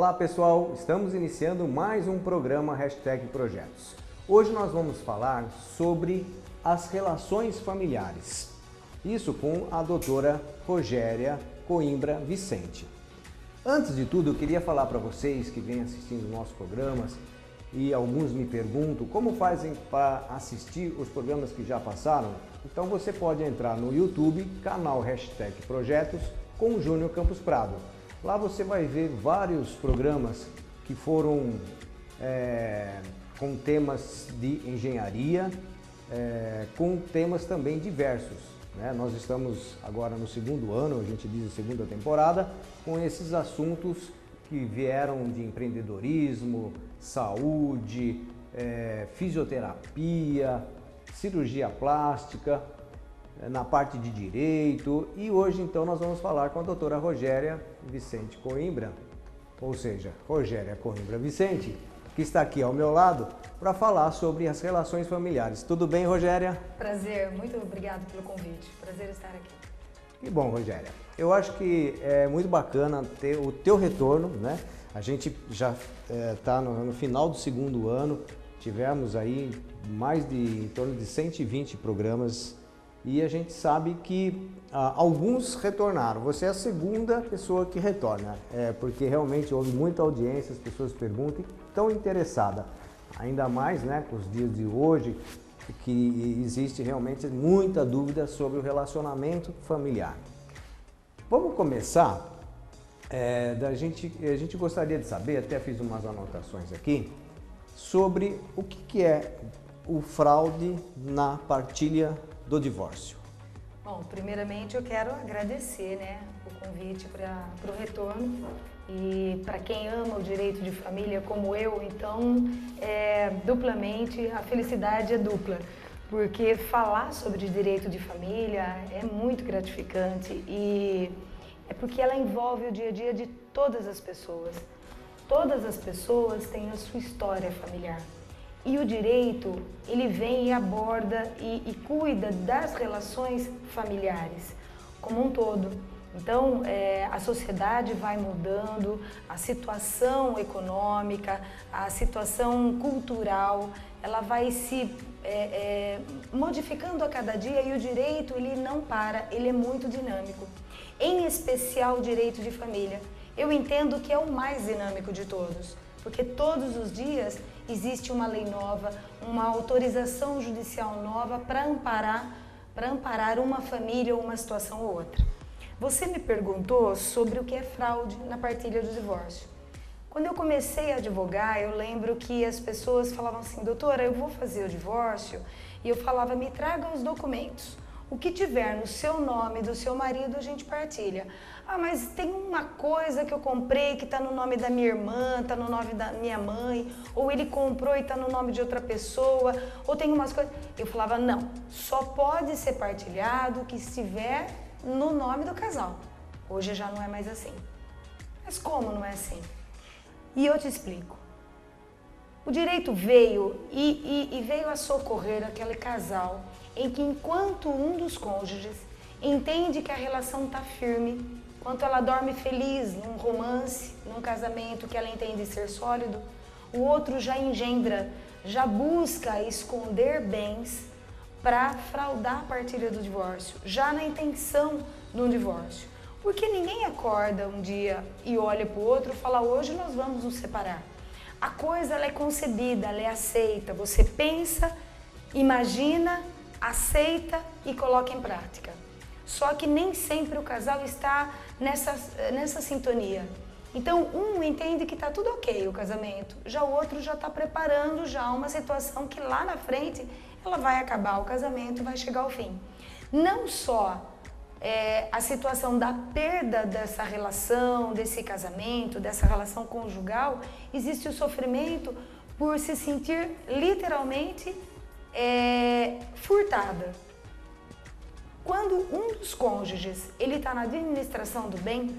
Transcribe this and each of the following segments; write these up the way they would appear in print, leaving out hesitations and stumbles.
Olá pessoal, estamos iniciando mais um programa #Projetos. Hoje nós vamos falar sobre as relações familiares. Isso com a doutora Rogéria Coimbra Vicente. Antes de tudo, eu queria falar para vocês que vêm assistindo nossos programas e alguns me perguntam como fazem para assistir os programas que já passaram. Então você pode entrar no YouTube, canal #Projetos com o Júnior Campos Prado. Lá você vai ver vários programas que foram com temas de engenharia, com temas também diversos, né? Nós estamos agora no segundo ano, a gente diz a segunda temporada, com esses assuntos que vieram de empreendedorismo, saúde, fisioterapia, cirurgia plástica, na parte de direito, e hoje então nós vamos falar com a doutora Rogéria Vicente Coimbra, ou seja, Rogéria Coimbra Vicente, que está aqui ao meu lado para falar sobre as relações familiares. Tudo bem, Rogéria? Prazer, muito obrigado pelo convite, prazer estar aqui. Que bom, Rogéria. Eu acho que é muito bacana ter o teu retorno, né? A gente já está no final do segundo ano, tivemos aí em torno de 120 programas e a gente sabe que alguns retornaram. Você é a segunda pessoa que retorna, porque realmente houve muita audiência, as pessoas perguntam e estão interessadas. Ainda mais, né, com os dias de hoje, que existe realmente muita dúvida sobre o relacionamento familiar. Vamos começar, a gente gostaria de saber, até fiz umas anotações aqui, sobre o que é o fraude na partilha do divórcio. Bom, primeiramente eu quero agradecer, né, o convite para o retorno, e para quem ama o direito de família como eu, então duplamente a felicidade é dupla, porque falar sobre direito de família é muito gratificante e é porque ela envolve o dia a dia de todas as pessoas. Todas as pessoas têm a sua história familiar. E o direito, ele vem e aborda e cuida das relações familiares como um todo. Então, a sociedade vai mudando, a situação econômica, a situação cultural, ela vai se modificando a cada dia e o direito, ele não para, ele é muito dinâmico. Em especial o direito de família. Eu entendo que é o mais dinâmico de todos, porque todos os dias existe uma lei nova, uma autorização judicial nova para amparar uma família ou uma situação ou outra. Você me perguntou sobre o que é fraude na partilha do divórcio. Quando eu comecei a advogar, eu lembro que as pessoas falavam assim, doutora, eu vou fazer o divórcio, e eu falava, me traga os documentos. O que tiver no seu nome, do seu marido, a gente partilha. Ah, mas tem uma coisa que eu comprei que está no nome da minha irmã, está no nome da minha mãe, ou ele comprou e está no nome de outra pessoa, ou tem umas coisas... Eu falava, não, só pode ser partilhado que estiver no nome do casal. Hoje já não é mais assim. Mas como não é assim? E eu te explico. O direito veio e veio a socorrer aquele casal em que enquanto um dos cônjuges entende que a relação está firme, enquanto ela dorme feliz num romance, num casamento que ela entende ser sólido, o outro já engendra, já busca esconder bens para fraudar a partilha do divórcio, já na intenção de um divórcio. Porque ninguém acorda um dia e olha para o outro e fala, hoje nós vamos nos separar. A coisa ela é concebida, ela é aceita, você pensa, imagina, aceita e coloca em prática. Só que nem sempre o casal está nessa sintonia. Então, um entende que está tudo ok o casamento, já o outro já está preparando já uma situação que lá na frente ela vai acabar o casamento, vai chegar ao fim. Não só a situação da perda dessa relação, desse casamento, dessa relação conjugal, existe o sofrimento por se sentir literalmente furtada. Quando um dos cônjuges ele está na administração do bem,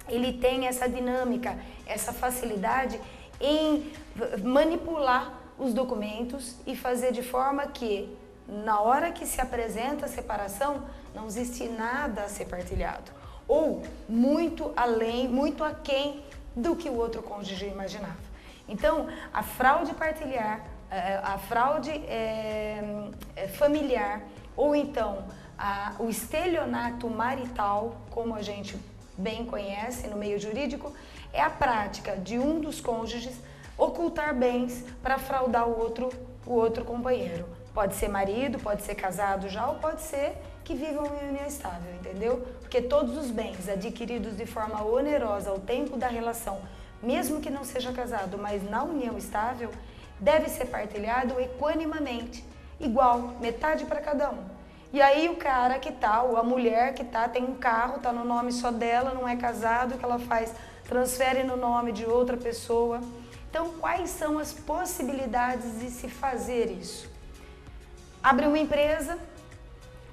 ele tem essa dinâmica, essa facilidade em manipular os documentos e fazer de forma que, na hora que se apresenta a separação, não existe nada a ser partilhado. Ou muito além, muito aquém do que o outro cônjuge imaginava. Então, a fraude partilhar, a fraude familiar, ou então o estelionato marital, como a gente bem conhece no meio jurídico, é a prática de um dos cônjuges ocultar bens para fraudar o outro companheiro. Pode ser marido, pode ser casado já, ou pode ser que vivam em união estável, entendeu? Porque todos os bens adquiridos de forma onerosa ao tempo da relação, mesmo que não seja casado, mas na união estável, deve ser partilhado equanimamente, igual, metade para cada um. E aí o cara que tá, ou a mulher que tá, tem um carro, tá no nome só dela, não é casado, o que ela faz? Transfere no nome de outra pessoa. Então, quais são as possibilidades de se fazer isso? Abre uma empresa,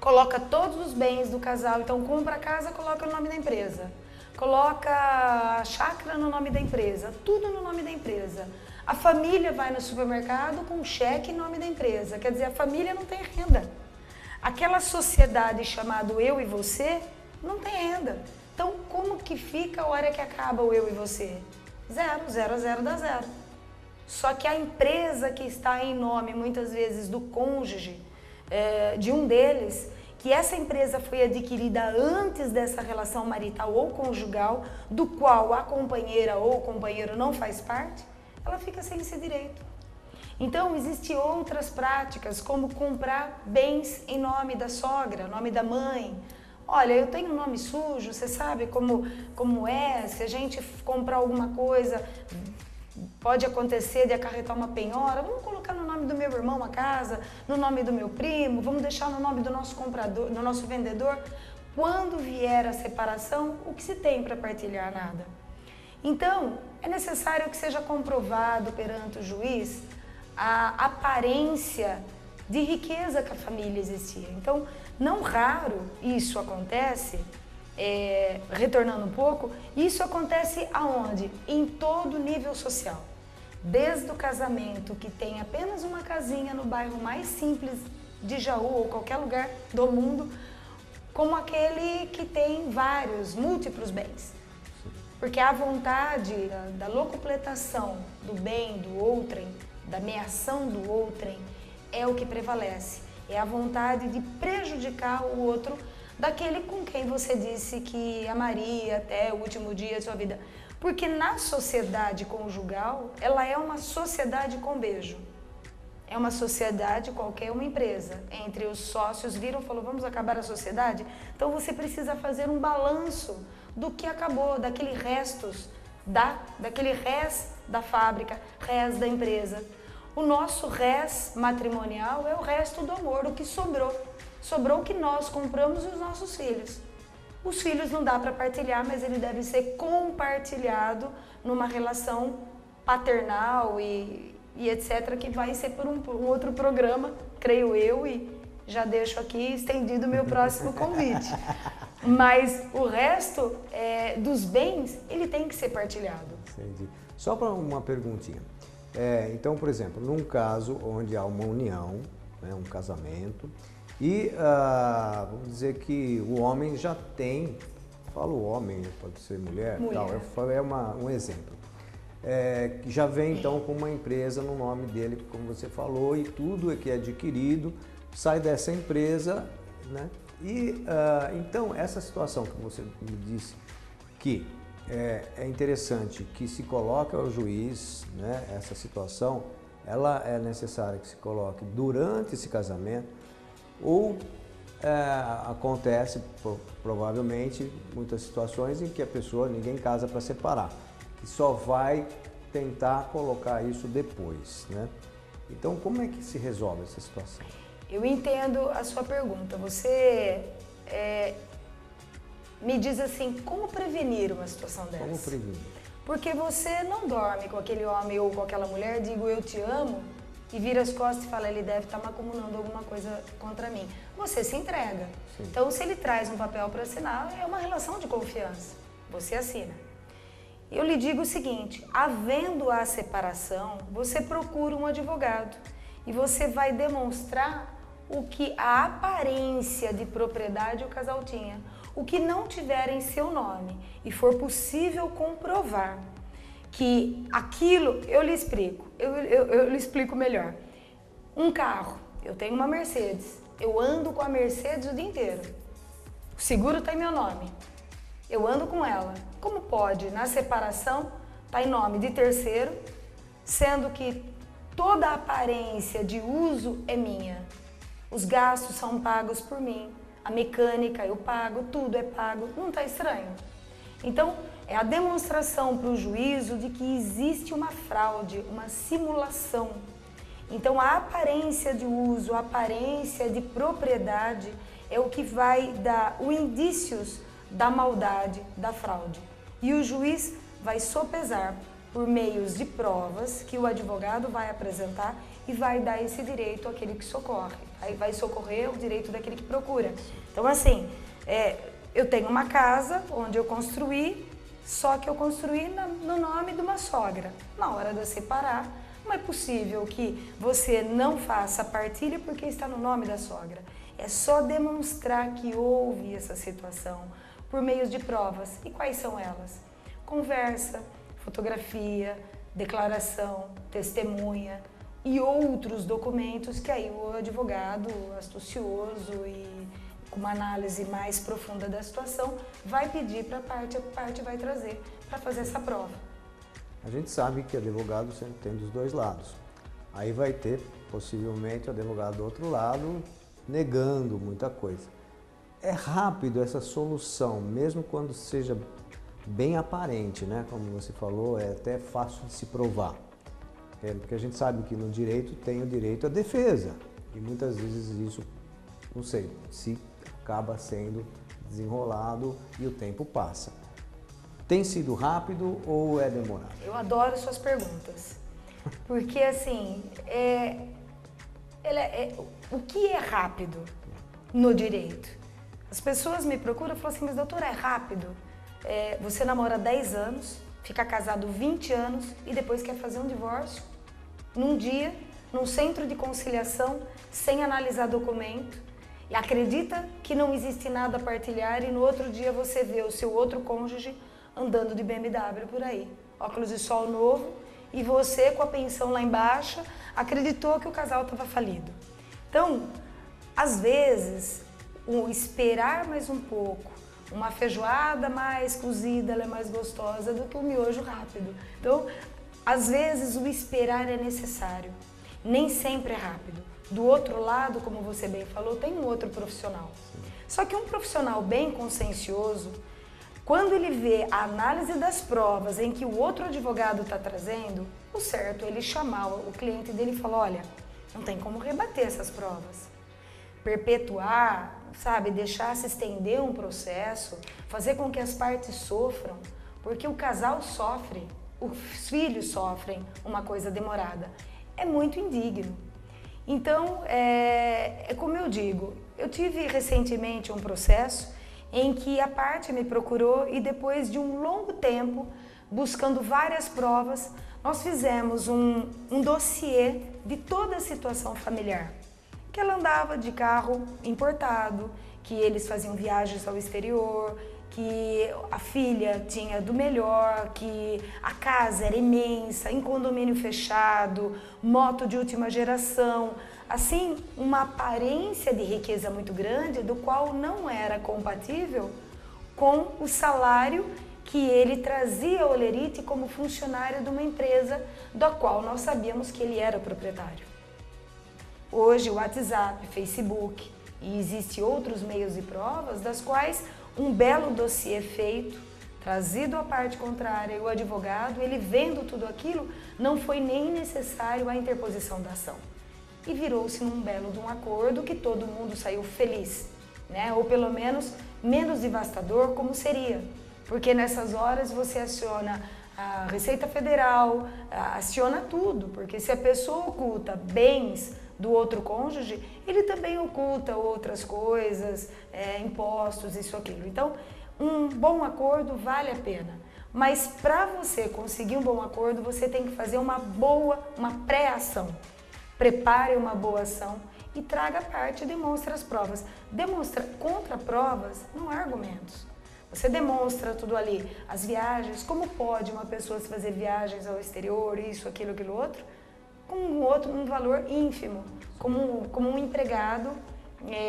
coloca todos os bens do casal, então compra a casa, coloca o nome da empresa. Coloca a chácara no nome da empresa, tudo no nome da empresa. A família vai no supermercado com cheque em nome da empresa, quer dizer, a família não tem renda. Aquela sociedade chamada eu e você não tem renda. Então, como que fica a hora que acaba o eu e você? Zero, zero a zero dá zero. Só que a empresa que está em nome, muitas vezes, do cônjuge, de um deles, que essa empresa foi adquirida antes dessa relação marital ou conjugal, do qual a companheira ou o companheiro não faz parte, ela fica sem esse direito. Então, existem outras práticas, como comprar bens em nome da sogra, nome da mãe. Olha, eu tenho um nome sujo, você sabe como é, se a gente comprar alguma coisa, pode acontecer de acarretar uma penhora, vamos colocar no nome do meu irmão a casa, no nome do meu primo, vamos deixar no nome do nosso comprador, do nosso vendedor. Quando vier a separação, o que se tem para partilhar? Nada. Então, é necessário que seja comprovado perante o juiz a aparência de riqueza que a família existia. Então, não raro isso acontece, retornando um pouco, isso acontece aonde? Em todo nível social. Desde o casamento, que tem apenas uma casinha no bairro mais simples de Jaú ou qualquer lugar do mundo, como aquele que tem vários, múltiplos bens. Porque a vontade da locupletação do bem do outrem, da meação do outrem, é o que prevalece. É a vontade de prejudicar o outro, daquele com quem você disse que amaria até o último dia de sua vida. Porque na sociedade conjugal, ela é uma sociedade com beijo. É uma sociedade qualquer, uma empresa. Entre os sócios viram e falaram, vamos acabar a sociedade? Então você precisa fazer um balanço do que acabou, daquele restos, daquele res da fábrica, res da empresa. O nosso res matrimonial é o resto do amor, o que sobrou. Sobrou o que nós compramos e os nossos filhos. Os filhos não dá para partilhar, mas ele deve ser compartilhado numa relação paternal e etc., que vai ser por um outro programa, creio eu, e já deixo aqui estendido o meu próximo convite. Mas o resto dos bens, ele tem que ser partilhado. Entendi. Só para uma perguntinha. Então, por exemplo, num caso onde há uma união, né, um casamento, e vamos dizer que o homem já tem, falo homem, pode ser mulher. Tal, um exemplo. Que já vem então com uma empresa no nome dele, como você falou, e tudo que é adquirido sai dessa empresa, né? E então essa situação que você me disse que é interessante que se coloque ao juiz, né, essa situação, ela é necessária que se coloque durante esse casamento, ou acontece provavelmente muitas situações em que a pessoa, ninguém casa para separar, que só vai tentar colocar isso depois, né? Então, como é que se resolve essa situação? Eu entendo a sua pergunta. Você me diz assim, como prevenir uma situação dessa? Como prevenir? Porque você não dorme com aquele homem ou com aquela mulher, digo eu te amo, e vira as costas e fala, ele deve estar macumunando alguma coisa contra mim. Você se entrega. Sim. Então, se ele traz um papel para assinar, é uma relação de confiança. Você assina. Eu lhe digo o seguinte, havendo a separação, você procura um advogado e você vai demonstrar o que a aparência de propriedade o casal tinha. O que não tiver em seu nome e for possível comprovar que aquilo, eu lhe explico, eu lhe explico melhor. Um carro, eu tenho uma Mercedes, eu ando com a Mercedes o dia inteiro, o seguro está em meu nome, eu ando com ela. Como pode, na separação, estar em nome de terceiro, sendo que toda a aparência de uso é minha? Os gastos são pagos por mim, a mecânica eu pago, tudo é pago, não está estranho? Então, é a demonstração para o juízo de que existe uma fraude, uma simulação. Então, a aparência de uso, a aparência de propriedade é o que vai dar os indícios da maldade, da fraude. E o juiz vai sopesar por meios de provas que o advogado vai apresentar e vai dar esse direito àquele que socorre. Aí vai socorrer o direito daquele que procura. Então, assim, eu tenho uma casa onde eu construí, só que eu construí no nome de uma sogra. Na hora de eu separar, não é possível que você não faça partilha porque está no nome da sogra. É só demonstrar que houve essa situação por meios de provas. E quais são elas? Conversa, fotografia, declaração, testemunha e outros documentos que aí o advogado astucioso e com uma análise mais profunda da situação vai pedir para a parte vai trazer para fazer essa prova. A gente sabe que advogado sempre tem dos dois lados. Aí vai ter, possivelmente, o advogado do outro lado negando muita coisa. É rápido essa solução, mesmo quando seja bem aparente, né? Como você falou, é até fácil de se provar. Porque a gente sabe que no direito tem o direito à defesa. E muitas vezes isso, não sei, se acaba sendo desenrolado e o tempo passa. Tem sido rápido ou é demorado? Eu adoro suas perguntas, porque assim, o que é rápido no direito? As pessoas me procuram e falam assim, mas doutora, é rápido? Você namora 10 anos, fica casado 20 anos e depois quer fazer um divórcio num dia, num centro de conciliação, sem analisar documento, e acredita que não existe nada a partilhar e no outro dia você vê o seu outro cônjuge andando de BMW por aí, óculos de sol novo, e você com a pensão lá embaixo acreditou que o casal estava falido. Então, às vezes, o esperar mais um pouco, uma feijoada mais cozida, ela é mais gostosa do que o miojo rápido. Então, às vezes o esperar é necessário, nem sempre é rápido. Do outro lado, como você bem falou, tem um outro profissional. Só que um profissional bem consciencioso, quando ele vê a análise das provas em que o outro advogado está trazendo, o certo é ele chamar o cliente dele e falar, olha, não tem como rebater essas provas. Perpetuar, sabe, deixar se estender um processo, fazer com que as partes sofram, porque o casal sofre, os filhos sofrem uma coisa demorada. É muito indigno. Então, é como eu digo, eu tive recentemente um processo em que a parte me procurou e depois de um longo tempo, buscando várias provas, nós fizemos um dossiê de toda a situação familiar. Que ela andava de carro importado, que eles faziam viagens ao exterior, que a filha tinha do melhor, que a casa era imensa, em condomínio fechado, moto de última geração, assim, uma aparência de riqueza muito grande, do qual não era compatível com o salário que ele trazia ao Olerite como funcionário de uma empresa da qual nós sabíamos que ele era proprietário. Hoje o WhatsApp, Facebook e existem outros meios de provas das quais um belo dossiê feito, trazido à parte contrária e o advogado, ele vendo tudo aquilo, não foi nem necessário a interposição da ação. E virou-se num belo de um acordo que todo mundo saiu feliz, né? Ou pelo menos devastador como seria. Porque nessas horas você aciona a Receita Federal, aciona tudo, porque se a pessoa oculta bens do outro cônjuge, ele também oculta outras coisas, impostos, isso, aquilo. Então, um bom acordo vale a pena. Mas para você conseguir um bom acordo, você tem que fazer uma pré-ação. Prepare uma boa ação e traga parte e demonstre as provas. Contra provas não há argumentos. Você demonstra tudo ali. As viagens, como pode uma pessoa se fazer viagens ao exterior, isso, aquilo, aquilo outro, com um valor ínfimo, como um empregado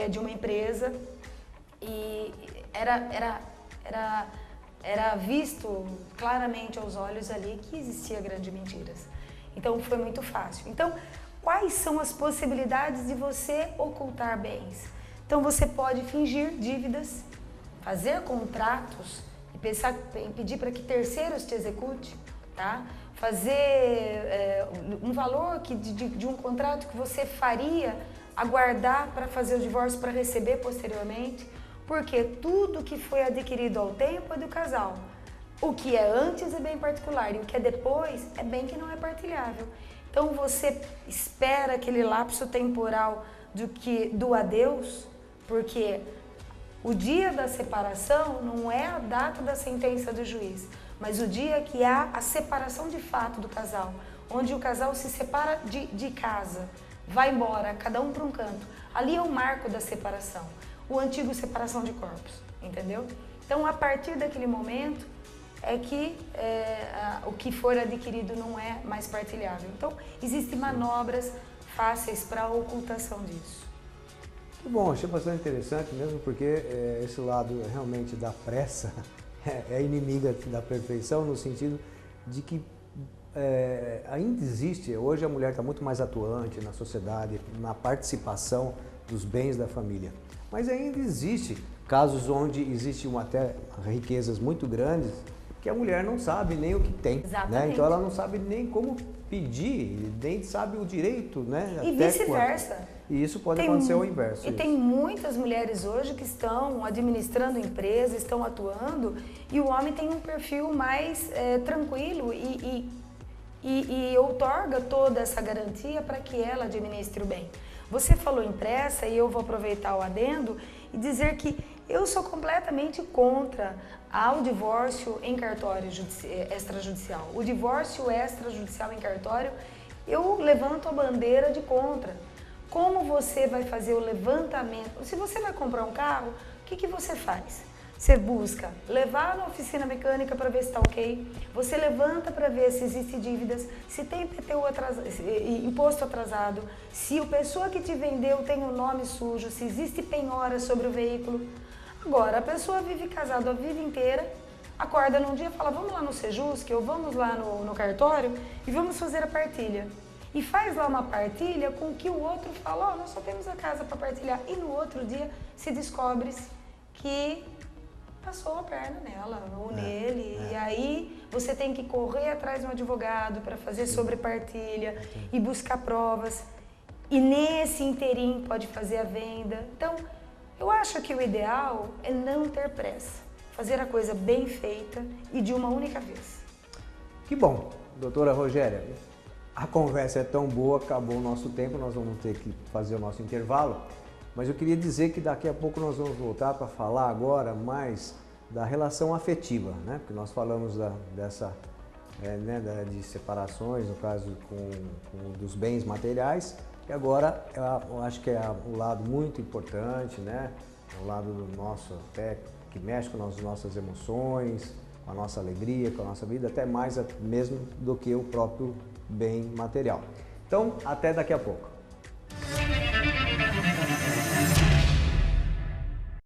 de uma empresa, e era visto claramente aos olhos ali que existia grandes mentiras. Então foi muito fácil. Então, quais são as possibilidades de você ocultar bens? Então você pode fingir dívidas, fazer contratos e pensar em pedir para que terceiros te execute, tá? Fazer um valor de um contrato que você faria aguardar para fazer o divórcio para receber posteriormente, porque tudo que foi adquirido ao tempo é do casal. O que é antes é bem particular e o que é depois é bem que não é partilhável. Então você espera aquele lapso temporal do adeus, porque o dia da separação não é a data da sentença do juiz, mas o dia que há a separação de fato do casal, onde o casal se separa de casa, vai embora, cada um para um canto. Ali é o marco da separação, o antigo separação de corpos, entendeu? Então, a partir daquele momento é que o que for adquirido não é mais partilhável. Então, existem manobras fáceis para a ocultação disso. Que bom, achei bastante interessante mesmo, porque esse lado realmente da pressa é inimiga da perfeição, no sentido de que ainda existe, hoje a mulher está muito mais atuante na sociedade, na participação dos bens da família, mas ainda existe casos onde existem até riquezas muito grandes que a mulher não sabe nem o que tem, né? Então ela não sabe nem como pedir, nem sabe o direito, né? E vice-versa. E isso pode acontecer ao inverso. E tem muitas mulheres hoje que estão administrando empresas, estão atuando, e o homem tem um perfil mais tranquilo e outorga toda essa garantia para que ela administre o bem. Você falou em pressa e eu vou aproveitar o adendo e dizer que eu sou completamente contra ao divórcio em cartório extrajudicial. O divórcio extrajudicial em cartório, eu levanto a bandeira de contra. Como você vai fazer o levantamento? Se você vai comprar um carro, o que você faz? Você busca levar na oficina mecânica para ver se está ok, você levanta para ver se existe dívidas, se tem IPTU imposto atrasado, se a pessoa que te vendeu tem o nome sujo, se existe penhora sobre o veículo. Agora, a pessoa vive casada a vida inteira, acorda num dia e fala, vamos lá no Sejusc ou vamos lá no cartório e vamos fazer a partilha. E faz lá uma partilha com que o outro fala, nós só temos a casa para partilhar. E no outro dia se descobre que passou a perna nela ou nele. E aí você tem que correr atrás de um advogado para fazer sobrepartilha e buscar provas. E nesse interim pode fazer a venda. Então, eu acho que o ideal é não ter pressa. Fazer a coisa bem feita e de uma única vez. Que bom, doutora Rogéria. A conversa é tão boa, acabou o nosso tempo, nós vamos ter que fazer o nosso intervalo. Mas eu queria dizer que daqui a pouco nós vamos voltar para falar agora mais da relação afetiva, né? Porque nós falamos de separações, no caso dos bens materiais, e agora eu acho que é um lado muito importante, né? É um lado do nosso até que mexe com as nossas emoções, com a nossa alegria, com a nossa vida, até mais mesmo do que o próprio bem material. Então, até daqui a pouco.